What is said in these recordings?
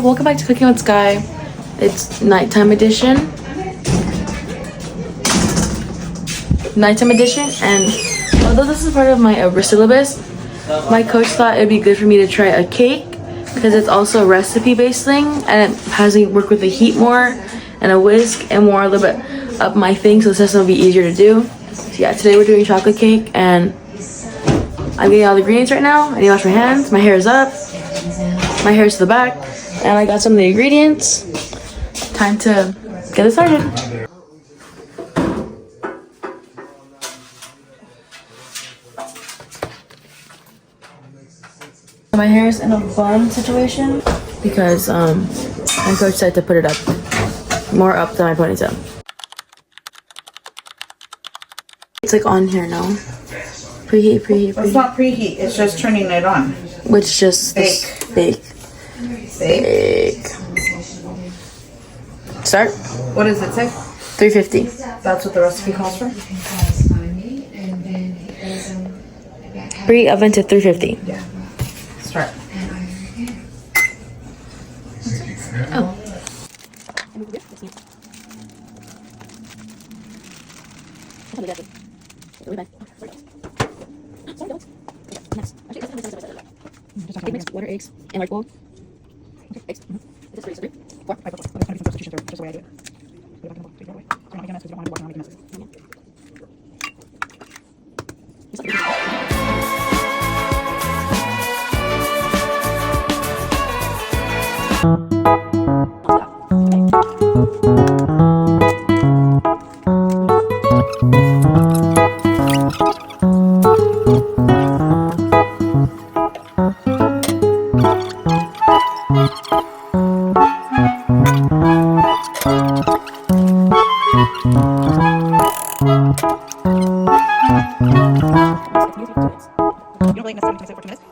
welcome back to Cooking with Sky. It's nighttime edition. And although this is part of my syllabus, my coach thought it'd be good for me to try a cake because it's also a recipe-based thing and it has me work with the heat more and a whisk and more a little bit up my thing, so the system will be easier to do. So yeah, today we're doing chocolate cake and I'm getting all the ingredients right now. I need to wash my hands. My hair is up. My hair is to the back. And I got some of the ingredients. Time to get it started. My hair is in a bun situation because my coach said to put it up, more up than my ponytail. It's like on here now. Preheat. It's not preheat, it's just turning it on. Which just bake. Start. What does it say? 350. That's what the recipe calls for? Preheat oven to 350. Yeah. Start. Oh. Mix water, eggs, and large bowl. Eggs. This is 3, 4, 5, 4. There's going to be some substitutions just the way I do it. Put it back in the bowl. Take it away. So you're not making a mess because you don't want to do water, you're not making You don't really necessarily need to mix it for 2 minutes.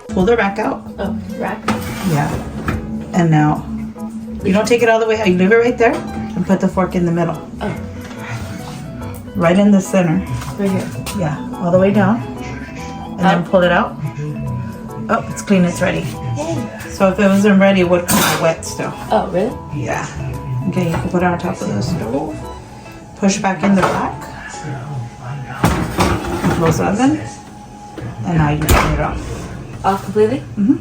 Pull the rack out. Oh, rack? Yeah. And now, you don't take it all the way out. You leave it right there and put the fork in the middle. Oh. Right in the center. Right here. Yeah. All the way down. And then pull it out. Oh, it's clean. It's ready. Yay. So if it wasn't ready, it would come out wet still. Oh, really? Yeah. Okay, you can put it on top of the stove. Push back in the rack. Close the oven. And now you turn it off. Off completely? Mm-hmm.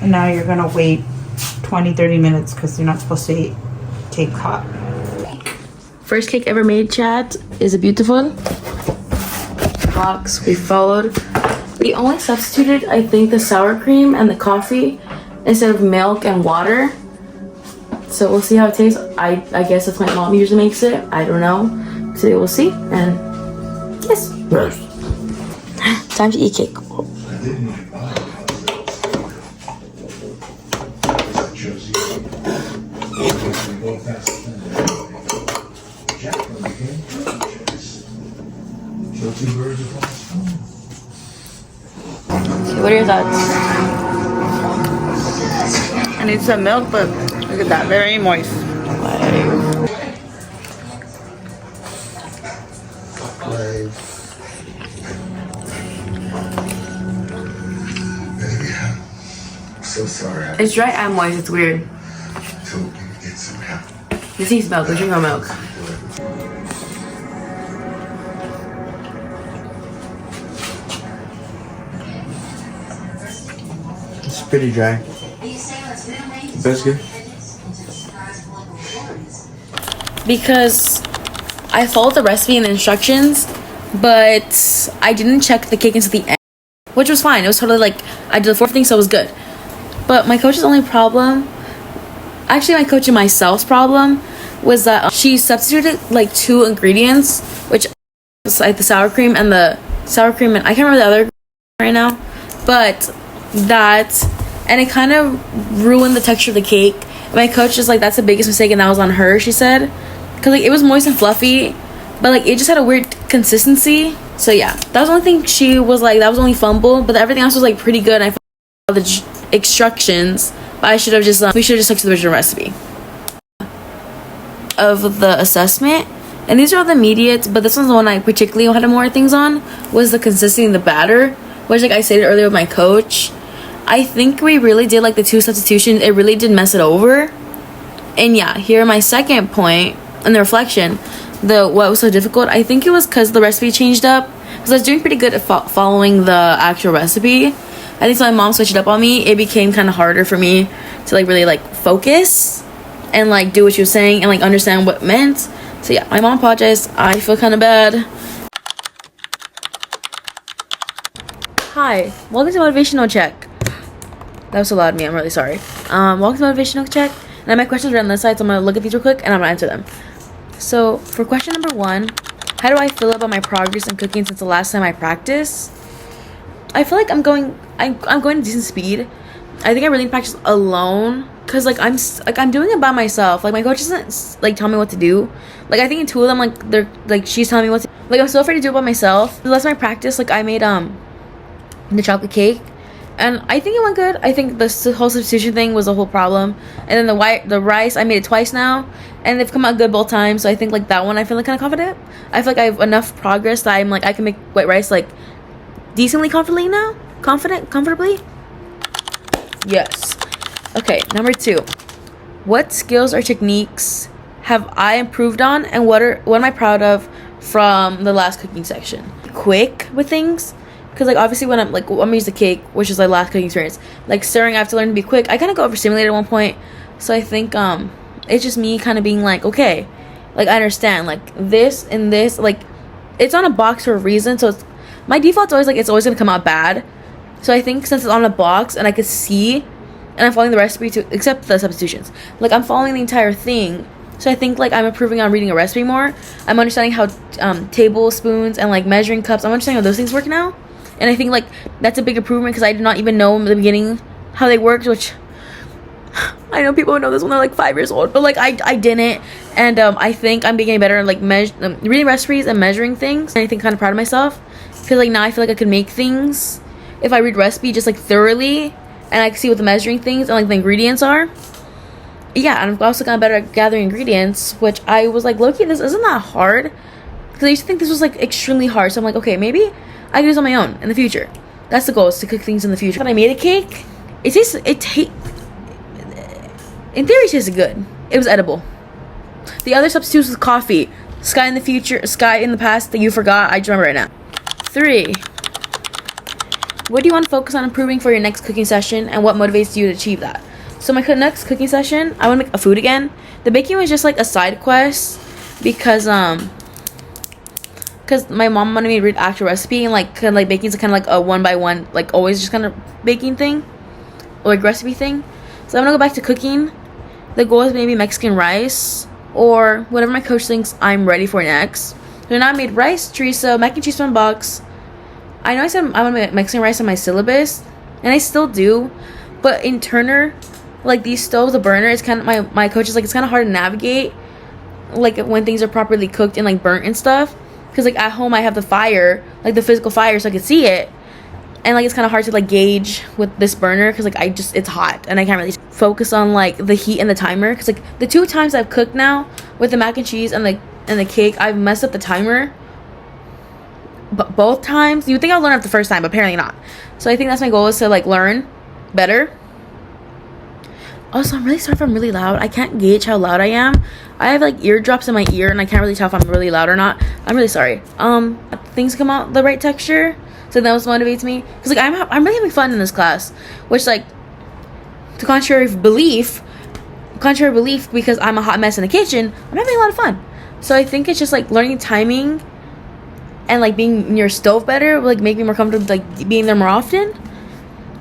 And now you're gonna wait 20-30 minutes because you're not supposed to eat cake hot. First cake ever made, chat. Is it beautiful? Box we followed. We only substituted, I think, the sour cream and the coffee instead of milk and water. So we'll see how it tastes. I guess that's my mom usually makes it. I don't know. Today we'll see. And yes. Time to eat cake. What are your thoughts? I need some milk, but look at that, very moist. Baby, I'm so sorry. It's dry and moist. It's weird. Told you to get some help. This needs milk. Let's drink our milk. It's pretty dry. That's good. Because I followed the recipe and the instructions, but I didn't check the cake until the end, which was fine. It was totally like, I did the 4th thing, so it was good. But my coach's only problem, actually my coach and myself's problem, was that she substituted like 2 ingredients, which was like the sour cream and I can't remember the other right now, but that, and it kind of ruined the texture of the cake. My coach is like, that's the biggest mistake, and that was on her, she said, because like it was moist and fluffy, but like it just had a weird consistency. So yeah, that was the only thing she was like, that was the only fumble, but everything else was like pretty good. And I followed the instructions, but I should have just we should have just stuck to the original recipe of the assessment. And these are all the immediates, but this one's the one I particularly had more things on, was the consistency of the batter, which like I stated earlier with my coach, I think we really did like the 2 substitutions. It really did mess it over. And yeah, here my second point in the reflection, what was so difficult, I think it was because the recipe changed up, because I was doing pretty good at following the actual recipe. I think so my mom switched it up on me. It became kind of harder for me to like really like focus and like do what she was saying and like understand what it meant. So yeah, my mom apologized. I feel kind of bad. Hi, welcome to Motivational Check. That was so loud of me, I'm really sorry. Welcome to Motivational Check. And I have my questions right on this side, so I'm going to look at these real quick and I'm going to answer them. So, for question number 1, how do I feel about my progress in cooking since the last time I practiced? I feel like I'm going at decent speed. I think I really practice alone, because like I'm doing it by myself. Like my coach doesn't like tell me what to do. Like I think in 2 of them, like they're like she's telling me what to, like I'm so afraid to do it by myself. The last time I practiced, like I made the chocolate cake, and I think it went good. I think the whole substitution thing was a whole problem, and then the rice, I made it twice now, and they've come out good both times. So I think like that one I feel like kind of confident. I feel like I have enough progress that I'm like I can make white rice like decently comfortably now. Comfortably. Yes. Okay, number 2. What skills or techniques have I improved on, and what am I proud of from the last cooking section? Quick with things, because like obviously when I'm gonna use the cake, which is like last cooking experience, like stirring, I have to learn to be quick. I kind of go overstimulated at one point, so I think it's just me kind of being like, okay, like I understand like this and this, like it's on a box for a reason, so my default's always like it's always gonna come out bad. So I think since it's on a box and I could see, and I'm following the recipe to, except the substitutions, like I'm following the entire thing. So I think like I'm improving on reading a recipe more. I'm understanding how tablespoons and like measuring cups, I'm understanding how those things work now. And I think like that's a big improvement, because I did not even know in the beginning how they worked, which I know people know this when they're like 5 years old, but like I didn't. And I think I'm getting better at like reading recipes and measuring things. And I think kind of proud of myself, because like now I feel like I could make things if I read recipe just like thoroughly, and I can see what the measuring things and like the ingredients are. Yeah, and I've also gotten better at gathering ingredients, which I was like, low-key, this isn't that hard, because I used to think this was like extremely hard. So I'm like, okay, maybe I can do this on my own in the future. That's the goal, is to cook things in the future. When I made a cake, in theory it tasted good. It was edible. The other substitutes was coffee, sky in the future, sky in the past that you forgot, I just remember right now. 3. What do you want to focus on improving for your next cooking session, and what motivates you to achieve that? So my next cooking session, I want to make a food again. The baking was just like a side quest, because my mom wanted me to read actual recipe, and like kind of like baking is kind of like a 1-by-1, like always just kind of baking thing, or like recipe thing. So I'm gonna go back to cooking. The goal is maybe Mexican rice, or whatever my coach thinks I'm ready for next. So now I made rice, chorizo, mac and cheese from box. I know I said I want to make Mexican rice on my syllabus, and I still do, but in Turner, like these stoves, the burner, it's kind of, my coach is like, it's kind of hard to navigate, like when things are properly cooked and like burnt and stuff, because like at home I have the fire, like the physical fire, so I can see it, and like it's kind of hard to like gauge with this burner because like it's hot and I can't really focus on like the heat and the timer, because like the 2 times I've cooked now with the mac and cheese and the cake, I've messed up the timer. But both times, you would think I'll learn it the first time, but apparently not. So I think that's my goal, is to like learn better. Also, I'm really sorry if I'm really loud. I can't gauge how loud I am. I have like eardrops in my ear and I can't really tell if I'm really loud or not. I'm really sorry. Things come out the right texture, so that was motivates me, because like I'm really having fun in this class, which like, to contrary belief, because I'm a hot mess in the kitchen, I'm having a lot of fun. So I think it's just like learning timing and like being near stove better will like make me more comfortable like being there more often.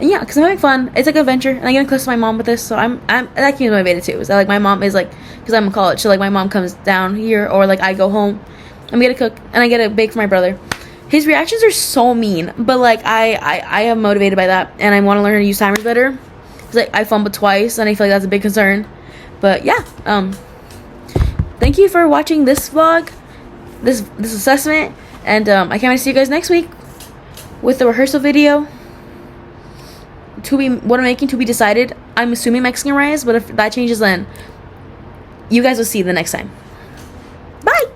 And yeah, because I'm having fun. It's like an adventure, and I'm getting close to my mom with this, so I'm that keeps me motivated too. So like my mom is like, because I'm in college, so like my mom comes down here, or like I go home, I'm gonna cook and I get to bake for my brother. His reactions are so mean, but like I am motivated by that, and I want to learn how to use timers better. Cause like I fumbled twice, and I feel like that's a big concern. But yeah, thank you for watching this vlog, this assessment, and I can't wait to see you guys next week with the rehearsal video. What I'm making to be decided. I'm assuming Mexican rice, but if that changes, then you guys will see the next time. Bye.